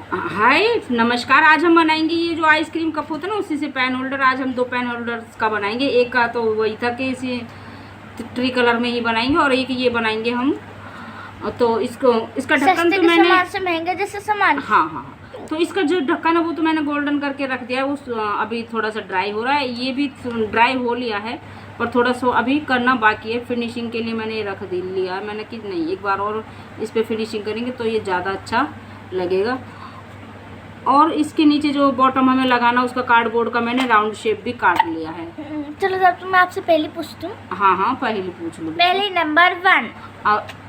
हाय नमस्कार। आज हम बनाएंगे ये जो आइसक्रीम कप होता है ना, उसी से पेन होल्डर। आज हम 2 पेन होल्डर्स का बनाएंगे। एक का तो वही था कि इसी ट्री कलर में ही बनाएंगे, और एक ये बनाएंगे हम। तो इसका ढक्कन तो मैंने सामान से महंगे जैसे सामान। हाँ, तो इसका जो ढक्कन है वो तो मैंने गोल्डन करके रख दिया है। उस अभी थोड़ा सा ड्राई हो रहा है, ये भी ड्राई हो लिया है, पर थोड़ा सा अभी करना बाकी है। फिनिशिंग के लिए मैंने रख लिया है मैंने कि नहीं, एक बार और इस पर फिनिशिंग करेंगे तो ये ज़्यादा अच्छा लगेगा। और इसके नीचे जो बॉटम हमें लगाना, उसका कार्डबोर्ड का मैंने राउंड शेप भी काट लिया है। चलो जब तो मैं आपसे पहले पूछती हूँ। हाँ, पहले पूछ लो। पहले नंबर 1।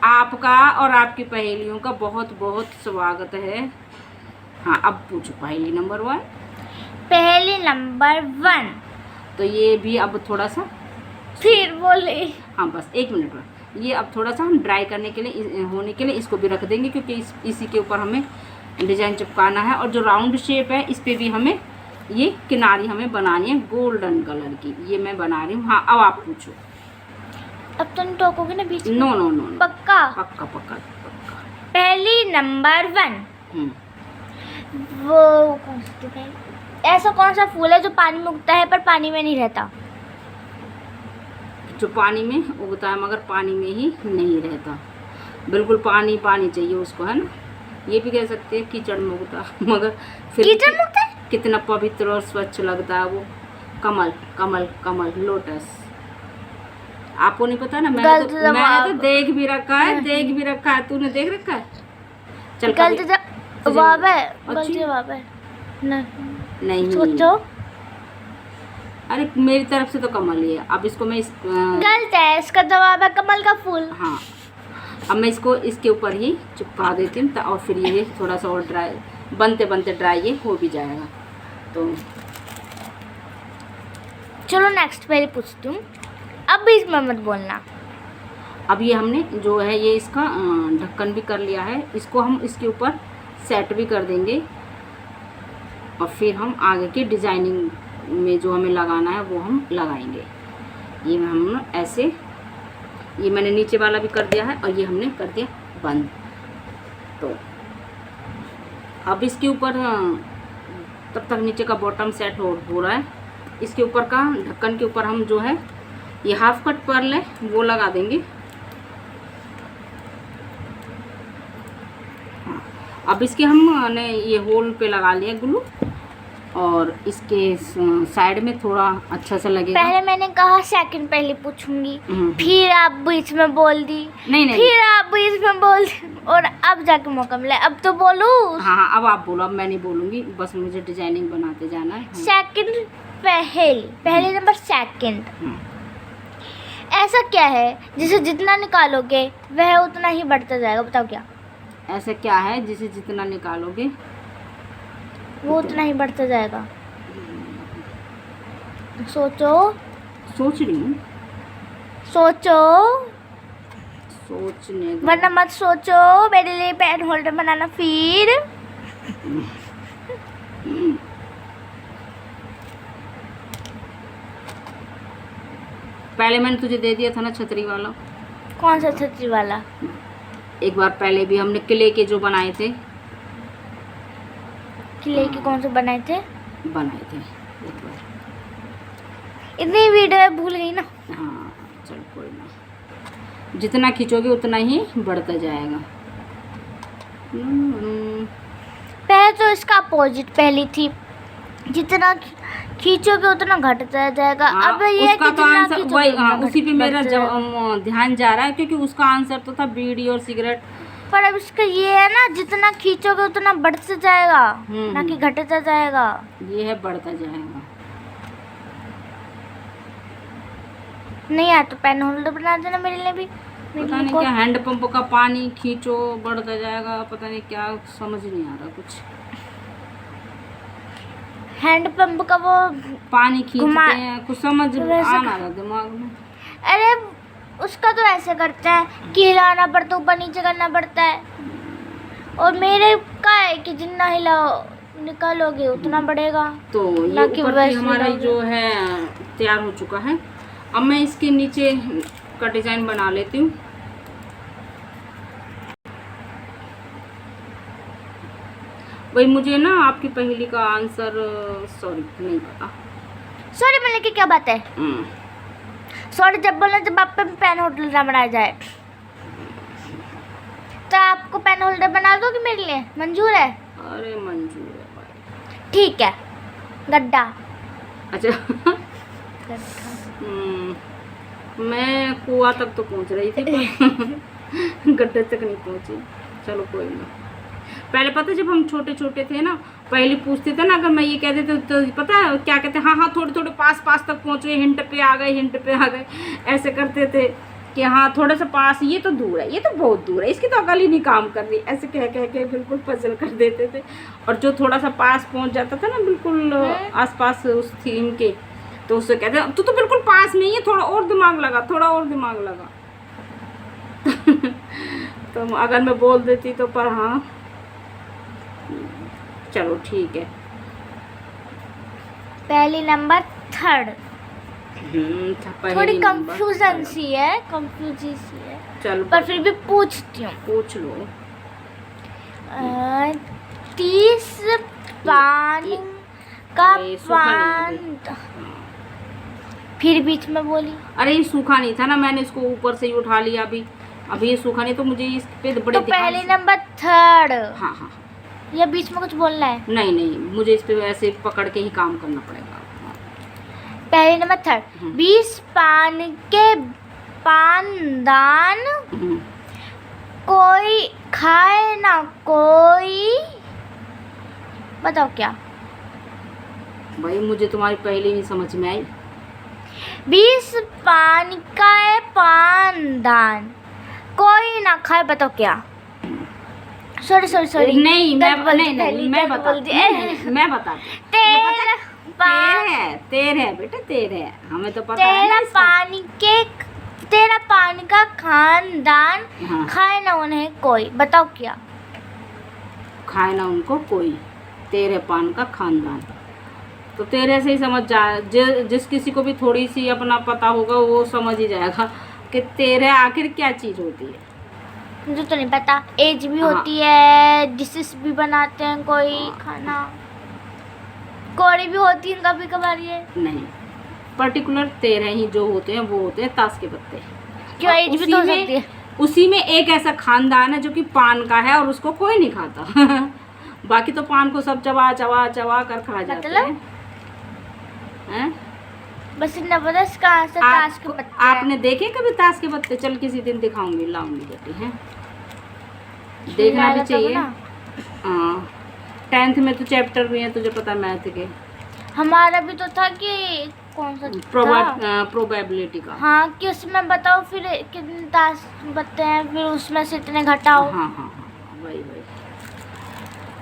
आपका और आपकी पहेलियों का बहुत बहुत स्वागत है। हाँ, अब पूछो पहेली नंबर 1। पहले नंबर 1। तो ये भी अब थोड़ा सा फिर बोले। हाँ, बस 1 मिनट में। ये अब थोड़ा सा हम ड्राई करने के लिए होने के लिए इसको भी रख देंगे, क्योंकि इसी के ऊपर हमें डिज़ाइन चिपकाना है। और जो राउंड शेप है इस पे भी हमें ये किनारी हमें बनानी है गोल्डन कलर की। ये मैं बना रही हूँ। हाँ, अब आप पूछो। अब तो नहीं टोकोगे ना बीच में? नो, पक्का? पक्का। पहली नंबर 1। वो कौन सी थी पहली? ऐसा कौन सा फूल है जो पानी में उगता है पर पानी में नहीं रहता? जो पानी में उगता है मगर पानी में ही नहीं रहता। बिल्कुल पानी चाहिए उसको, है ना। ये भी कह सकते हैं कीचड़ में उगता मगर फिर कीचड़ में उगता है? कितना पवित्र और स्वच्छ लगता है वो। कमल लोटस। आपको नहीं पता ना? मैंने तो देख भी रखा है। तूने देख रखा है? चल गलत जवाब है। नहीं सोचो। अरे मेरी तरफ से तो कमल ही है। अब इसको मैं गलत है, इसका जवाब है कमल का फूल। हाँ, अब मैं इसको इसके ऊपर ही चिपका देती हूँ, और फिर ये थोड़ा सा और ड्राई बनते ड्राई ये हो भी जाएगा। तो चलो नेक्स्ट पहले पूछती हूँ। अब भी इसमें मत बोलना। अब ये हमने जो है ये इसका ढक्कन भी कर लिया है। इसको हम इसके ऊपर सेट भी कर देंगे, और फिर हम आगे की डिज़ाइनिंग में जो हमें लगाना है वो हम लगाएंगे। ये हम ऐसे, ये मैंने नीचे वाला भी कर दिया है, और ये हमने कर दिया बंद। तो अब इसके ऊपर तब तक नीचे का बॉटम सेट हो रहा है। इसके ऊपर का ढक्कन के ऊपर हम जो है ये हाफ कट पर्ल है वो लगा देंगे। हाँ, अब इसके हमने ये होल पे लगा लिया ग्लू, और इसके साइड में थोड़ा अच्छा सा लगेगा। पहले मैंने कहा सेकंड पहले पूछूंगी, फिर आप बीच में बोल दी। नहीं, फिर आप बीच में बोल दी, और अब जाके मौका मिला। अब तो बोलो। हाँ, अब आप बोलो। अब मैं नहीं बोलूँगी, बस मुझे डिजाइनिंग बनाते जाना है। सेकंड पहले नंबर सेकंड। ऐसा क्या है जिसे जितना निकालोगे वह उतना ही बढ़ता जाएगा? बताओ क्या ऐसा क्या है जिसे जितना निकालोगे वो उतना ही बढ़ता जाएगा? सोचो। सोच रही हूँ। सोचने दो। वरना मत सोचो, मेरे लिए पेन होल्डर बनाना फिर। पहले मैंने तुझे दे दिया था ना छतरी वाला। कौन सा छतरी वाला? एक बार पहले भी हमने किले के जो बनाए थे। किले के कौन से बनाए थे एक बार। इतनी वीडियो है, भूल गई ना। हाँ, चल कोई ना। जितना खींचोगे उतना ही बढ़ता जाएगा। पहले तो इसका अपोजिट पहली थी, जितना खींचोगे उतना घटता जाएगा। अब ये उसका तो आंसर वही, उसी पे मेरा ध्यान जा रहा है, क्योंकि उसका आंसर तो था बीड़ी और सिगरेट। पर अब इसका ये है ना, जितना खींचोगे उतना बढ़ता जाएगा, ना कि घटता जाएगा। ये है बढ़ता जाएगा। नहीं यार, तो पेन होल्डर बना देना मेरे लिए भी। पता नहीं क्या हैंड पंप का पानी खींचो बढ़ता जाएगा, पता नहीं क्या, समझ नहीं आ रहा कुछ। हैंड पंप का वो पानी खींचते हैं, कुछ समझ आ ना रहा दिमाग में। अरे उसका तो ऐसे करते हैं कि हिलाना पड़ता है, ऊपर नीचे करना पड़ता है। और मेरे का है कि जितना हिलाओ निकालोगे उतना बढ़ेगा। तो ये ऊपर हमारा जो है तैयार हो चुका है। अब मैं इसके नीचे का डिजाइन बना लेती हूँ। वही मुझे ना आपकी पहेली का आंसर सॉरी नहीं पता। सॉरी बोलने की क्या बात है? सॉरी जब बोलना जब आप पे पेन होल्डर ना बनाया जाए। तो आपको पेन होल्डर बना दोगे मेरे लिए? मंजूर है? अरे मंजूर है भाई। ठीक है। गड्ढा। अच्छा गड्ढा। मैं कुआं तक तो पहुंच रही थी पर गड्ढे तक नहीं पहुंची। चलो कोई ना। पहले पता जब हम छोटे छोटे थे ना, पहले पूछते थे ना, अगर मैं ये कह देते तो पता है क्या कहते, हाँ हाँ थोड़े थोड़े पास पास तक पहुँचे, हिंट पे आ गए, हिंट पे आ गए, ऐसे करते थे कि हाँ थोड़ा सा पास, ये तो दूर है, ये तो बहुत दूर है, इसकी तो अकल ही नहीं काम कर रही, ऐसे कह कह के बिल्कुल पजल कर देते थे। और जो थोड़ा सा पास पहुँच जाता था ना बिल्कुल आसपास उस थीम के, तो उससे कहते तू तो बिल्कुल पास में ही है, थोड़ा और दिमाग लगा, थोड़ा और दिमाग लगा। तो अगर मैं बोल देती तो, पर हाँ चलो ठीक है। पहली नंबर थर्ड। थोड़ी कंफ्यूजन सी है, कंफ्यूजी सी है, चलो पर फिर भी पूछती हूँ। पूछ लो। 30 पानी का ये सूखा नहीं पान। फिर बीच में बोली। अरे ये सूखा नहीं था ना, मैंने इसको ऊपर से ही उठा लिया अभी ये सूखा नहीं, तो मुझे इस पे बड़े तो पहली नंबर थर्ड। हाँ हाँ या बीच में कुछ बोलना है? नहीं नहीं, मुझे इस पे ऐसे पकड़ के ही काम करना पड़ेगा। पहली नंबर थर्ड। 20 पान के पानदान, कोई खाए ना कोई, बताओ क्या? भाई मुझे तुम्हारी पहले नहीं समझ में आई। 20 पान का पानदान, कोई ना खाए, बताओ क्या? सॉरी सॉरी सॉरी, नहीं मैं मैं बताती। तेरा है बेटा, तेर है, हमें तो पता है तेरा ना इसका। तेरा पानी का खानदान, हाँ। खाए ना उन्हें कोई, बताओ क्या? खाए ना उनको कोई, तेरे पान का खानदान। तो तेरे से ही समझ जा, जिस किसी को भी थोड़ी सी अपना पता होगा वो समझ ही जाएगा कि तेरे आखिर क्या चीज़ होती है। मुझे तो नहीं पता। एज भी हाँ। होती है, डिशेस भी बनाते हैं कोई, खाना कौड़ी भी होती है कभी कभार। ये नहीं, पर्टिकुलर तेरह ही जो होते हैं वो होते हैं ताश के पत्ते। क्यों? एज भी तो हो सकती है। उसी में एक ऐसा खानदान है जो कि पान का है और उसको कोई नहीं खाता। बाकी तो पान को सब चबा चबा चबा कर खा जाते मतलब? हैं। बस इतना पता इसका आंसर ताश के पत्ते हैं। आपने देखे कभी ताश के पत्ते? चल किसी दिन दिखाऊंगी, लाऊंगी बेटी हैं, देखना भी चाहिए। हाँ 10th में तो चैप्टर भी है, तुझे पता मैथ के। हमारा भी तो था कि कौन सा था? प्रोबेबिलिटी का। हाँ कि उसमें बताओ फिर कितने ताश पत्ते हैं, फिर उसमें से इतने घटाओ। हाँ हाँ हाँ वही वही।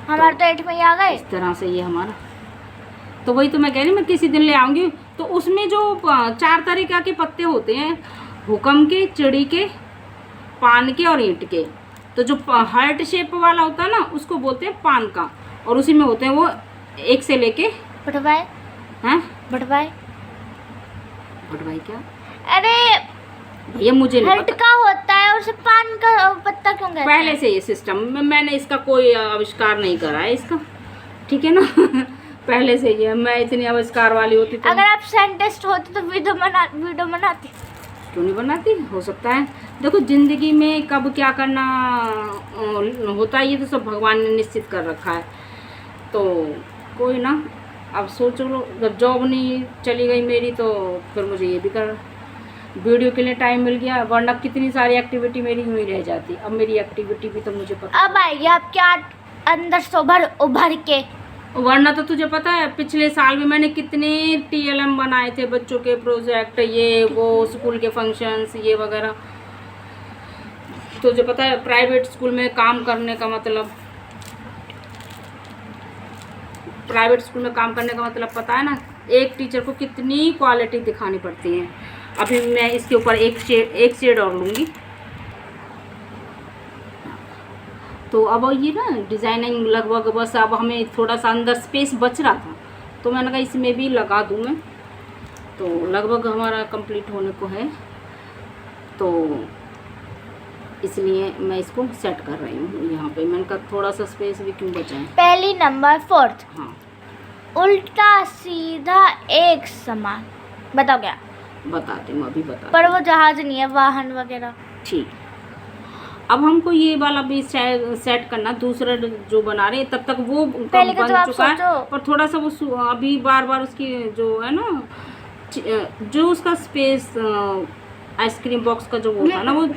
हमारे तो 8 में ही आ गए। इस तरह से ये हमारा, तो वही तो मैं कह रही हूँ, मैं किसी दिन ले आऊँगी। तो उसमें जो 4 तरीक़ा के पत्ते होते हैं, हुक्म के, चिड़ी के, पान के और ईंट के। तो जो हार्ट शेप वाला होता है ना उसको बोलते हैं पान का, और उसी में होते हैं वो 1 से लेके बटवाए। हैं बटवाए? बटवाई क्या? अरे ये मुझे नहीं हर्ट पता। का होता है और उसे पान का पत्ता क्यों कहते हैं? पहले से ये सिस्टम मैंने इसका कोई आविष्कार नहीं करा है इसका, ठीक है ना। पहले से ये, मैं इतनी आविष्कार वाली होती तो अगर आप साइंटिस्ट होते तो वीडियो बनाती। क्यों नहीं बनाती? हो सकता है। देखो ज़िंदगी में कब क्या करना होता है ये तो सब भगवान ने निश्चित कर रखा है। तो कोई ना, अब सोच लो, जब जॉब नहीं चली गई मेरी तो फिर मुझे ये भी कर, वीडियो के लिए टाइम मिल गया, वरना कितनी सारी एक्टिविटी मेरी यूँ ही रह जाती। अब मेरी एक्टिविटी भी तो मुझे पता, अब आएगी आपके अंदर से उभर के। वरना तो तुझे पता है पिछले साल भी मैंने कितने TLM बनाए थे, बच्चों के प्रोजेक्ट, ये वो, स्कूल के फंक्शंस ये वगैरह। तुझे पता है प्राइवेट स्कूल में काम करने का मतलब, प्राइवेट स्कूल में काम करने का मतलब पता है ना, एक टीचर को कितनी क्वालिटी दिखानी पड़ती है। अभी मैं इसके ऊपर एक शेड और लूँगी। तो अब ये ना डिज़ाइनिंग लगभग बस, अब हमें थोड़ा सा अंदर स्पेस बच रहा था तो मैंने कहा इसमें भी लगा दूँ मैं। तो लगभग हमारा कंप्लीट होने को है। तो इसलिए मैं इसको सेट कर रही हूँ यहाँ पे। मैंने कहा थोड़ा सा स्पेस भी क्यों बचा है। पहली नंबर 4, हाँ उल्टा सीधा एक समान। बताओ क्या? बताती हूँ, अभी बता। पर वो जहाज नहीं है, वाहन वगैरह। ठीक, अब हमको ये वाला भी सेट करना। दूसरा जो बना रहे हैं तब तक वो पहले का बन जवाब चुका है, सोचो। पर थोड़ा सा वो अभी बार बार उसकी जो है ना, जो उसका स्पेस आइसक्रीम बॉक्स का जो वो था ना, वो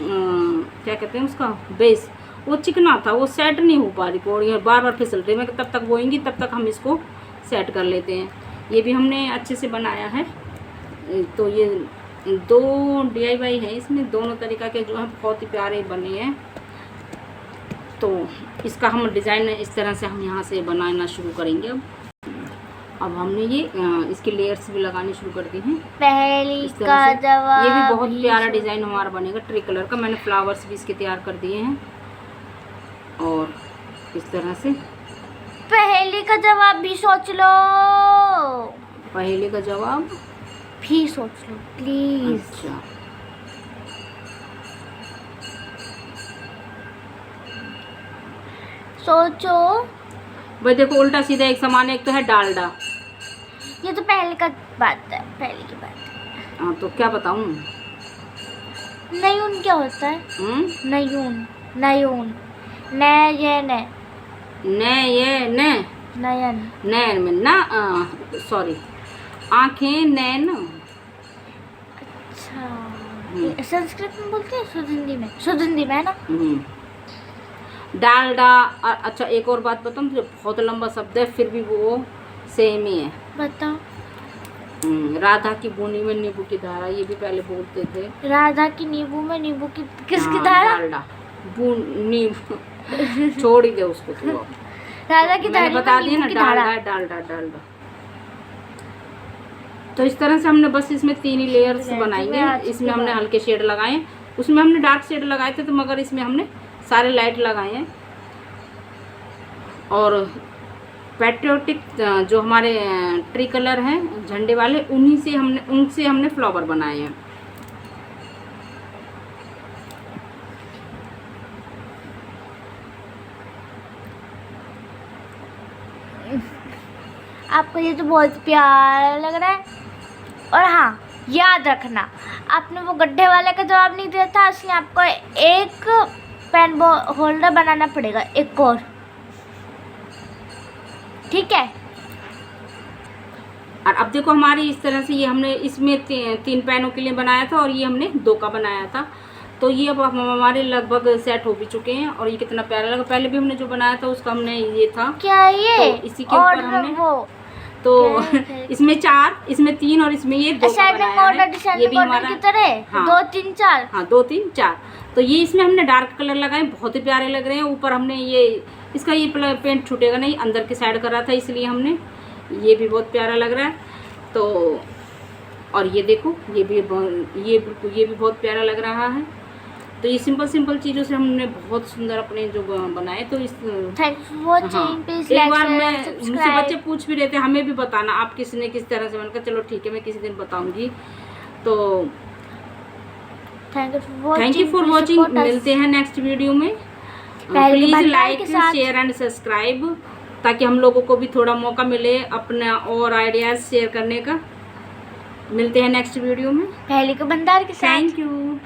क्या कहते हैं उसका बेस, वो चिकना था, वो सेट नहीं हो पा रही पौड़ियाँ, बार बार फिसल रही। मैं तब तक बोएंगी तब तक हम इसको सेट कर लेते हैं। ये भी हमने अच्छे से बनाया है। तो ये 2 DIY है, इसमें दोनों तरीक़ा के जो है बहुत ही प्यारे बने हैं। तो इसका हम डिज़ाइन इस तरह से हम यहाँ से बनाना शुरू करेंगे। अब हमने ये इसकी लेयर्स भी लगानी शुरू कर दी हैं। पहली इस तरह का से जवाब ये भी बहुत प्यारा डिज़ाइन हमारा बनेगा, ट्री कलर का। मैंने फ्लावर्स भी इसके तैयार कर दिए हैं और इस तरह से। पहली का जवाब भी सोच लो, पहले का जवाब भी सोच लो प्लीज। अच्छा, सोचो। भाई देखो उल्टा सीधा एक समान है, एक तो है डालडा। ये तो पहले का बात है, पहले की बात है। हाँ तो क्या बताऊँ? नयून क्या होता है? नयून, नयून, न ये न, ये न नयन, नैन में ना, सॉरी, आँखें नैन। अच्छा, संस्कृत में बोलते हैं, शुद्ध हिंदी में, शुद्ध हिंदी में है ना। डालडा। अच्छा एक और बात बताऊँ, जो बहुत लंबा शब्द है फिर भी वो सेम ही है। बताओ। राधा की बूनी में नींबू की धारा, ये भी पहले बोलते थे। राधा की नींबू में नींबू की किसकी हाँ, धारा? डालडा नींबू छोड़ ही दे उसको तो। राधा की मैंने धारा बता में दिया ना, नींबू की धारा। डालडा। तो इस तरह से हमने बस इसमें 3 ही लेयर्स बनाएंगे। इसमें हमने हल्के शेड लगाए, उसमें हमने डार्क शेड लगाए थे, तो मगर इसमें हमने सारे लाइट लगाए हैं। और पैट्रियोटिक जो हमारे ट्री कलर हैं झंडे वाले, उनसे हमने फ्लावर बनाए हैं। आपको ये तो बहुत प्यारा लग रहा है। और हाँ, याद रखना, आपने वो गड्ढे वाले का जवाब नहीं दिया था, इसलिए आपको एक पेन होल्डर बनाना पड़ेगा, एक और। ठीक है। और अब देखो हमारी इस तरह से ये हमने इसमें 3 पेनों के लिए बनाया था और ये हमने 2 का बनाया था। तो ये अब हमारे लगभग सेट हो भी चुके हैं। और ये कितना प्यारा लगा। पहले भी हमने जो बनाया था उसका हमने ये था, क्या ये? तो इसी के ऊपर हमने तो इसमें 4, इसमें 3 और इसमें ये 2 का बनाया है। ये भी हमारा की तरह। हाँ, 2 3 4। हाँ 2 3 4। तो ये इसमें हमने डार्क कलर लगाए, बहुत ही प्यारे लग रहे हैं। ऊपर हमने ये इसका ये पेंट छूटेगा नहीं, अंदर की साइड करा था, इसलिए हमने ये भी बहुत प्यारा लग रहा है। तो और ये देखो ये भी बहुत प्यारा लग रहा है। तो ये सिंपल चीज़ों से हमने बहुत सुंदर अपने जो बनाए। तो इस थैंक्स फॉर वाचिंग, प्लीज एक बार मुझसे बच्चे पूछ भी रहे थे, हमें भी बताना आप किसने किस तरह से बनकर। चलो ठीक है, मैं किसी दिन बताऊंगी। तो थैंक यू फॉर वॉचिंग। मिलते हैं नेक्स्ट वीडियो में। Please like share and subscribe, ताकि हम लोगों को भी थोड़ा मौका मिले अपना और आइडियाज़ शेयर करने का। मिलते हैं नेक्स्ट वीडियो में। पहले को बंदार के साथ। Thank you.